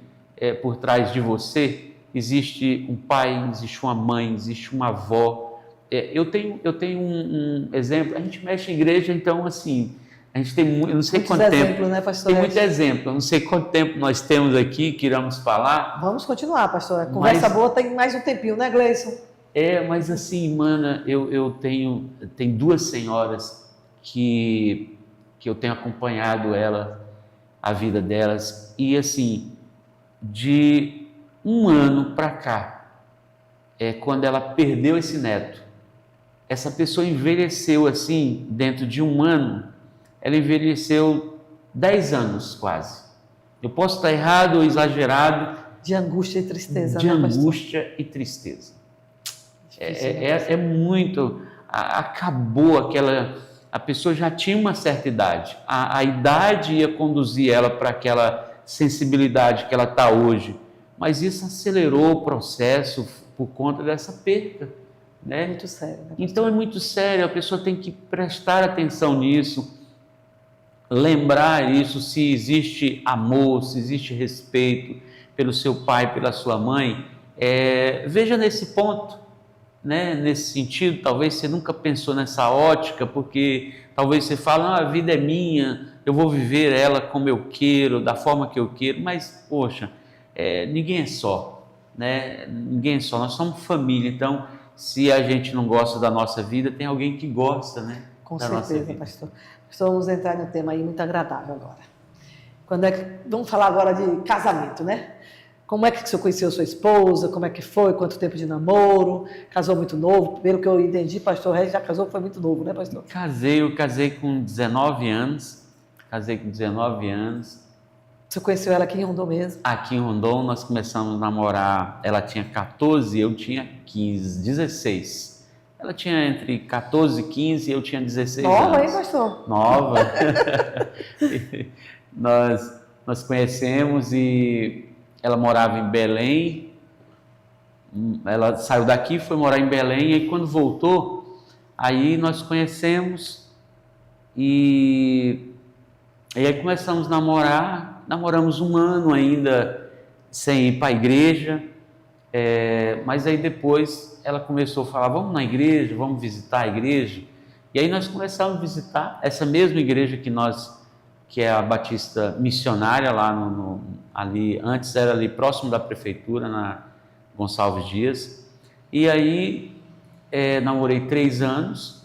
por trás de você, existe um pai, existe uma mãe, existe uma avó. Eu tenho um exemplo, a gente mexe em igreja, então assim, a gente tem eu não sei muitos quanto tempo, exemplos, né, pastor? Tem muito exemplo, eu não sei quanto tempo nós temos aqui que iremos falar. Vamos continuar, pastor. A conversa boa tem mais um tempinho, né, Gleison? Mas assim, mana, eu tenho duas senhoras que eu tenho acompanhado a vida delas, e assim, de um ano para cá, quando ela perdeu esse neto, essa pessoa envelheceu assim, dentro de um ano, ela envelheceu 10 anos quase. Eu posso estar errado ou exagerado. De angústia e tristeza, de né, pastor? angústia e tristeza. É muito... acabou aquela... A pessoa já tinha uma certa idade, a idade ia conduzir ela para aquela sensibilidade que ela está hoje, mas isso acelerou o processo por conta dessa perda, né? Muito sério, né? Então é muito sério, a pessoa tem que prestar atenção nisso, lembrar isso, se existe amor, se existe respeito pelo seu pai, pela sua mãe, veja nesse ponto, né? Nesse sentido. Talvez você nunca pensou nessa ótica, porque talvez você fala, a vida é minha, eu vou viver ela como eu quero, da forma que eu quero, mas, poxa, ninguém é só, né? Ninguém é só, nós somos família, então, se a gente não gosta da nossa vida, tem alguém que gosta, né? Com da nossa certeza, vida. pastor. Pastor, vamos entrar num tema aí muito agradável agora. Vamos falar agora de casamento, né? Como é que o senhor conheceu sua esposa? Como é que foi? Quanto tempo de namoro? Casou muito novo? Pelo que eu entendi, pastor Regis já casou, foi muito novo, né, pastor? Eu casei com 19 anos. Você conheceu ela aqui em Rondon mesmo? Aqui em Rondon, nós começamos a namorar, ela tinha 14, eu tinha 15, 16. Ela tinha entre 14 e 15 e eu tinha 16 anos. Nova, hein, pastor? Nova. Nós conhecemos e ela morava em Belém. Ela saiu daqui, foi morar em Belém, e quando voltou, aí nós conhecemos e aí começamos a namorar. Namoramos um ano ainda sem ir para a igreja, mas aí depois ela começou a falar, vamos na igreja, vamos visitar a igreja, e aí nós começamos a visitar essa mesma igreja que é a Batista Missionária, lá ali, antes era ali próximo da prefeitura, na Gonçalves Dias, e aí namorei 3 anos,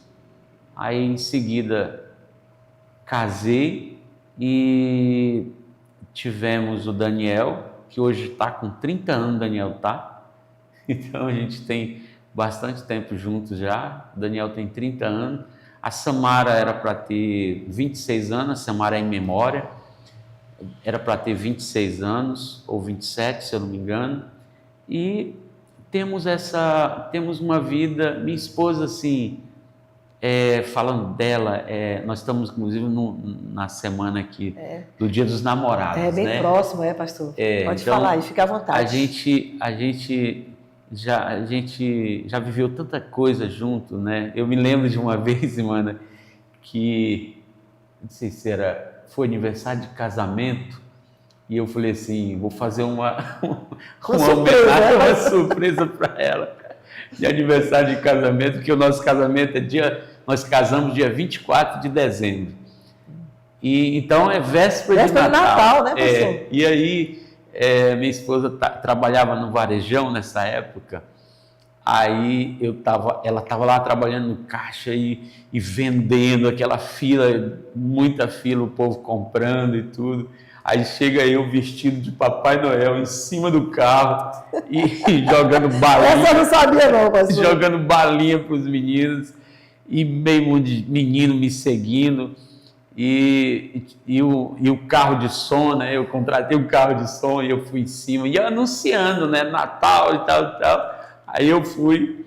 aí em seguida casei e tivemos o Daniel, que hoje está com 30 anos, o Daniel tá, então a gente tem bastante tempo juntos já, o Daniel tem 30 anos, a Samara era para ter 26 anos, a Samara é em memória, era para ter 26 anos, ou 27, se eu não me engano, e temos uma vida, minha esposa, assim, falando dela, nós estamos, inclusive, na semana aqui do Dia dos Namorados, bem né? próximo, pastor? Pode então, falar aí, fica à vontade. A gente já viveu tanta coisa junto, né? Eu me lembro de uma vez, irmã, que, não sei se foi aniversário de casamento, e eu falei assim, vou fazer uma surpresa para ela, de aniversário de casamento, porque o nosso casamento nós casamos dia 24 de dezembro, e então é véspera de Natal, né, pastor? E aí, minha esposa trabalhava no varejão nessa época, aí ela estava lá trabalhando no caixa e vendendo, aquela fila, muita fila, o povo comprando e tudo. Aí chega eu vestido de Papai Noel em cima do carro e jogando balinha. Essa eu não sabia não, pastor. Jogando balinha para os meninos e meio mundo de menino me seguindo. E o carro de som, né? Eu contratei um carro de som e eu fui em cima, e anunciando, né? Natal e tal. Aí eu fui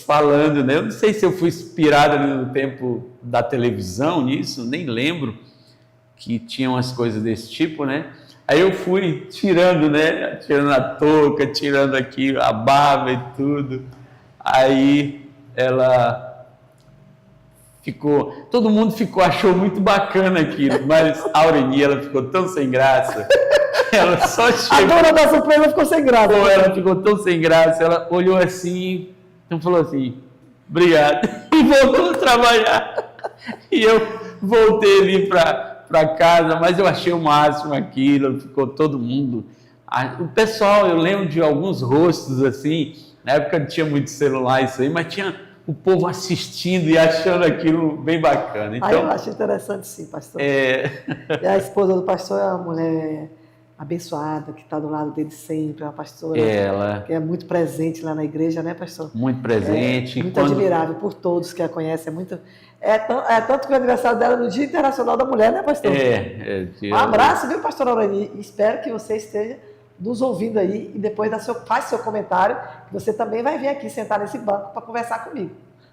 falando, né? Eu não sei se eu fui inspirado ali no tempo da televisão nisso, nem lembro que tinha umas coisas desse tipo, né? Aí eu fui tirando, né? Tirando a touca, tirando aqui a barba e tudo. Aí ela... todo mundo achou muito bacana aquilo, mas a Aureni, ela ficou tão sem graça, ela só chegou... A dona da surpresa ficou sem graça. Ela ficou tão sem graça, ela olhou assim, então falou assim, obrigado, e voltou a trabalhar. E eu voltei ali para casa, mas eu achei o máximo aquilo, ficou todo mundo... O pessoal, eu lembro de alguns rostos assim, na época não tinha muito celular isso aí, mas tinha... o povo assistindo e achando aquilo bem bacana. Então, eu acho interessante, sim, pastor. E a esposa do pastor é uma mulher abençoada, que está do lado dele sempre, uma pastora que é muito presente lá na igreja, né, pastor? Muito presente. Muito admirável por todos que a conhecem. Tanto que o aniversário dela é no Dia Internacional da Mulher, né, pastor? Um abraço, viu, pastor Aureni? Espero que você esteja nos ouvindo aí, e depois faz seu comentário, que você também vai vir aqui sentar nesse banco para conversar comigo.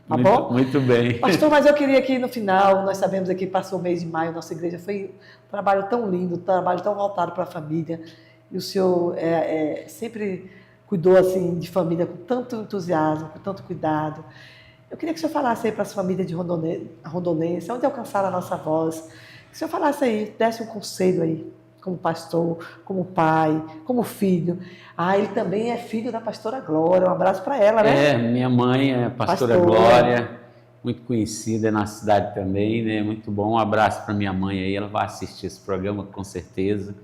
Tá bom? Muito bem. Pastor, mas eu queria que no final, nós sabemos aqui que passou o mês de maio, nossa igreja foi um trabalho tão lindo, um trabalho tão voltado para a família. E o senhor sempre cuidou assim de família com tanto entusiasmo, com tanto cuidado. Eu queria que o senhor falasse aí para as famílias de Rondonense, onde alcançaram a nossa voz. Que o senhor falasse aí, desse um conselho aí, como pastor, como pai, como filho. Ele também é filho da pastora Glória. Um abraço para ela, né? Minha mãe é pastora Glória, muito conhecida na cidade também, né? Muito bom. Um abraço para minha mãe aí, ela vai assistir esse programa com certeza.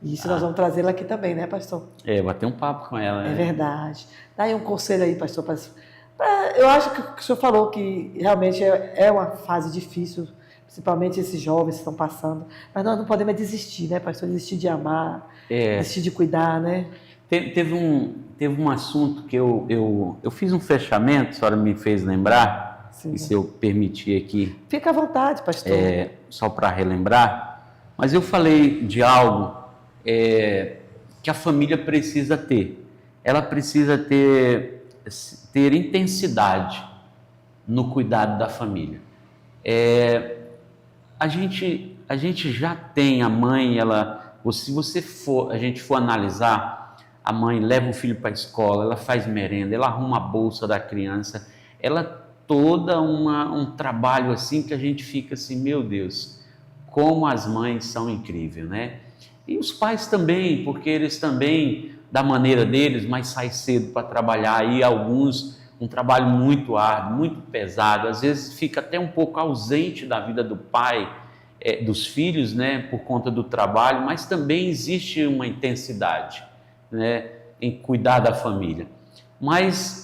Isso, nós vamos trazê-la aqui também, né, pastor? Bater um papo com ela, né? É verdade. Dá aí um conselho aí, pastor. Eu acho que o senhor falou que realmente é uma fase difícil, principalmente esses jovens que estão passando. Mas nós não podemos desistir, né, pastor? Desistir de amar, desistir de cuidar, né? Teve um assunto que eu fiz um fechamento, a senhora me fez lembrar, Sim. E se eu permitir aqui... Fica à vontade, pastor. Só para relembrar, mas eu falei de algo que a família precisa ter. Ela precisa ter intensidade no cuidado da família. A gente já tem a mãe, se a gente for analisar, a mãe leva o filho para a escola, ela faz merenda, ela arruma a bolsa da criança, ela toda um trabalho assim que a gente fica assim, meu Deus, como as mães são incríveis, né? E os pais também, porque eles também, da maneira deles, mas saem cedo para trabalhar, e alguns, um trabalho muito árduo, muito pesado, às vezes fica até um pouco ausente da vida do pai, dos filhos, né, por conta do trabalho, mas também existe uma intensidade, né, em cuidar da família. Mas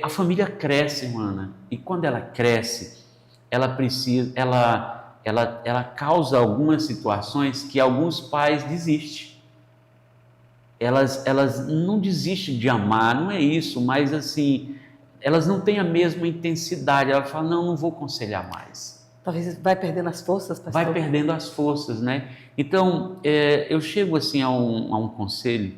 a família cresce, Ana, e quando ela cresce, ela causa algumas situações que alguns pais desistem. Elas não desistem de amar, não é isso, mas assim, elas não têm a mesma intensidade. Ela fala, não vou aconselhar mais. Talvez vai perdendo as forças, pastor. Vai perdendo as forças, né? Então, eu chego assim a um conselho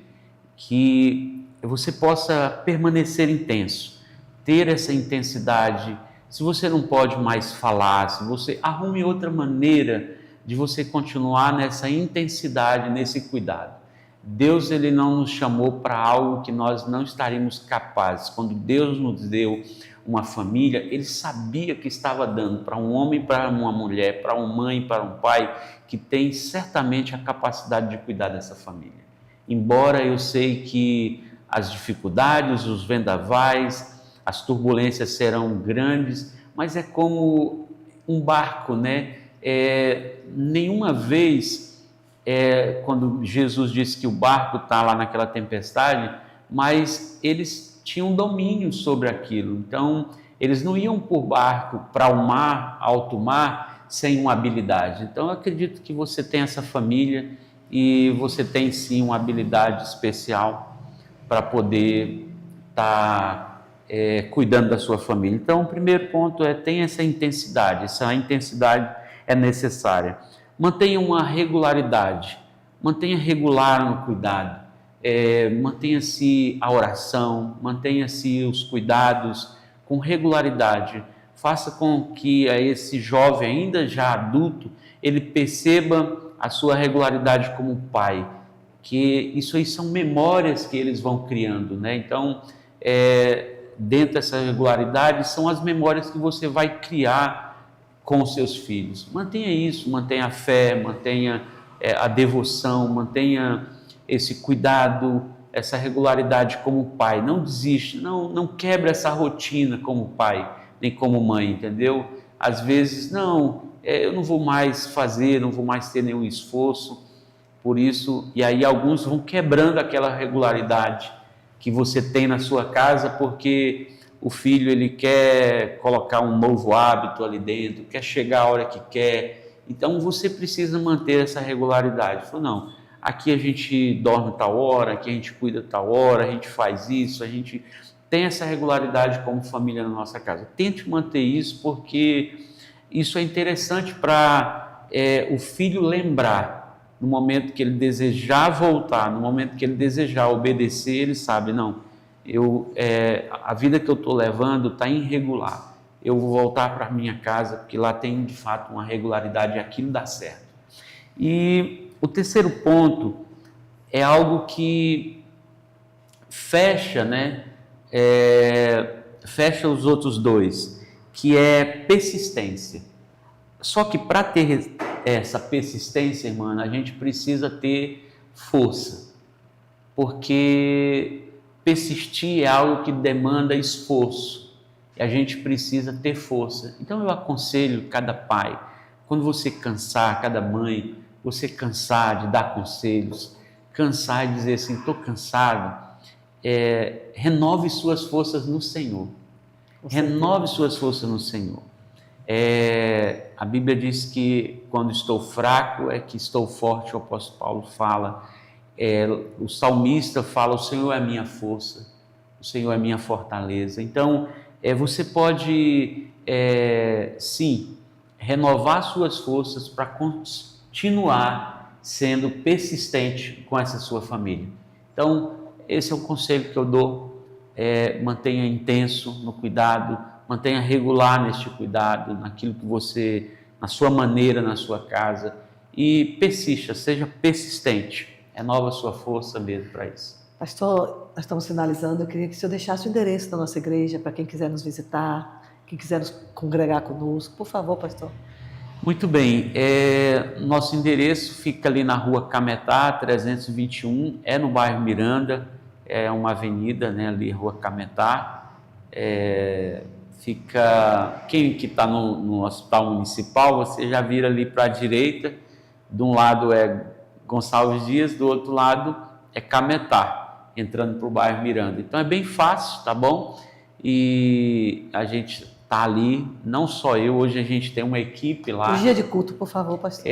que você possa permanecer intenso, ter essa intensidade. Se você não pode mais falar, se você arrume outra maneira de você continuar nessa intensidade, nesse cuidado. Deus, ele não nos chamou para algo que nós não estaríamos capazes. Quando Deus nos deu uma família, ele sabia que estava dando para um homem, para uma mulher, para uma mãe, para um pai, que tem certamente a capacidade de cuidar dessa família. Embora eu sei que as dificuldades, os vendavais, as turbulências serão grandes, mas é como um barco, né? Nenhuma vez, quando Jesus disse que o barco está lá naquela tempestade, mas eles tinham domínio sobre aquilo. Então, eles não iam por barco para o mar, alto mar, sem uma habilidade. Então, eu acredito que você tem essa família e você tem sim uma habilidade especial para poder estar cuidando da sua família. Então, o primeiro ponto tenha essa intensidade é necessária. Mantenha uma regularidade, mantenha regular no cuidado, mantenha-se a oração, mantenha-se os cuidados com regularidade. Faça com que esse jovem, ainda já adulto, ele perceba a sua regularidade como pai, que isso aí são memórias que eles vão criando, né? Então, dentro dessa regularidade, são as memórias que você vai criar com os seus filhos. Mantenha isso, mantenha a fé, mantenha a devoção, mantenha esse cuidado, essa regularidade como pai. Não desiste, não quebre essa rotina como pai, nem como mãe, entendeu? Às vezes, eu não vou mais fazer, não vou mais ter nenhum esforço, por isso, e aí alguns vão quebrando aquela regularidade que você tem na sua casa, porque o filho, ele quer colocar um novo hábito ali dentro, quer chegar a hora que quer, então você precisa manter essa regularidade. Falou, não, aqui a gente dorme tal hora, aqui a gente cuida tal hora, a gente faz isso, a gente tem essa regularidade como família na nossa casa. Tente manter isso, porque isso é interessante para o filho lembrar, no momento que ele desejar voltar, no momento que ele desejar obedecer, ele sabe, não, a vida que eu estou levando está irregular. eu vou voltar para minha casa, porque lá tem de fato uma regularidade e aquilo dá certo. E o terceiro ponto é algo que fecha, né? Fecha os outros dois, que é persistência. Só que para ter essa persistência, irmã, a gente precisa ter força, porque persistir é algo que demanda esforço e a gente precisa ter força. Então eu aconselho cada pai, quando você cansar, cada mãe, você cansar de dar conselhos, cansar e dizer assim, estou cansado, renove suas forças no Senhor. Renove suas forças no Senhor. A Bíblia diz que quando estou fraco é que estou forte, o apóstolo Paulo fala. O salmista fala, o Senhor é a minha força, o Senhor é a minha fortaleza. Então, você pode, sim, renovar suas forças para continuar sendo persistente com essa sua família. Então, esse é o conselho que eu dou. Mantenha intenso no cuidado, mantenha regular neste cuidado, naquilo que você, na sua maneira, na sua casa, e persista, seja persistente, renova a sua força mesmo para isso. Pastor, nós estamos finalizando, eu queria que o senhor deixasse o endereço da nossa igreja para quem quiser nos visitar, quem quiser nos congregar conosco, por favor, pastor. Muito bem, nosso endereço fica ali na rua Cametá, 321, no bairro Miranda, é uma avenida, né, ali, rua Cametá, fica, quem que está no hospital municipal, você já vira ali para a direita, de um lado é Gonçalves Dias, do outro lado é Cametá, entrando para o bairro Miranda. Então é bem fácil, tá bom? E a gente está ali, não só eu, hoje a gente tem uma equipe lá. O dia de culto, por favor, pastor.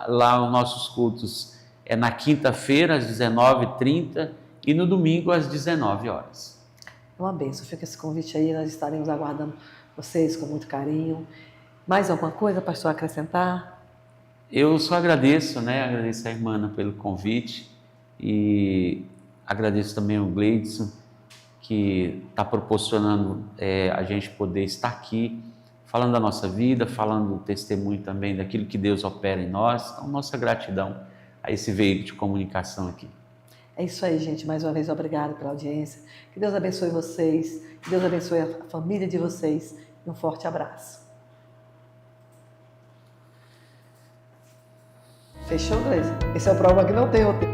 Lá os nossos cultos na quinta-feira, às 19h30 e no domingo, às 19 horas. É uma bênção, fica esse convite aí, nós estaremos aguardando vocês com muito carinho. Mais alguma coisa, pastor, a acrescentar? Eu só agradeço, né? Agradeço a irmã pelo convite e agradeço também ao Gleidson, que está proporcionando a gente poder estar aqui, falando da nossa vida, falando do testemunho também daquilo que Deus opera em nós. Então, nossa gratidão a esse veículo de comunicação aqui. É isso aí, gente. Mais uma vez, obrigado pela audiência. Que Deus abençoe vocês, que Deus abençoe a família de vocês. E um forte abraço. Fechou, Gleison? Esse é o programa que não tem roteiro.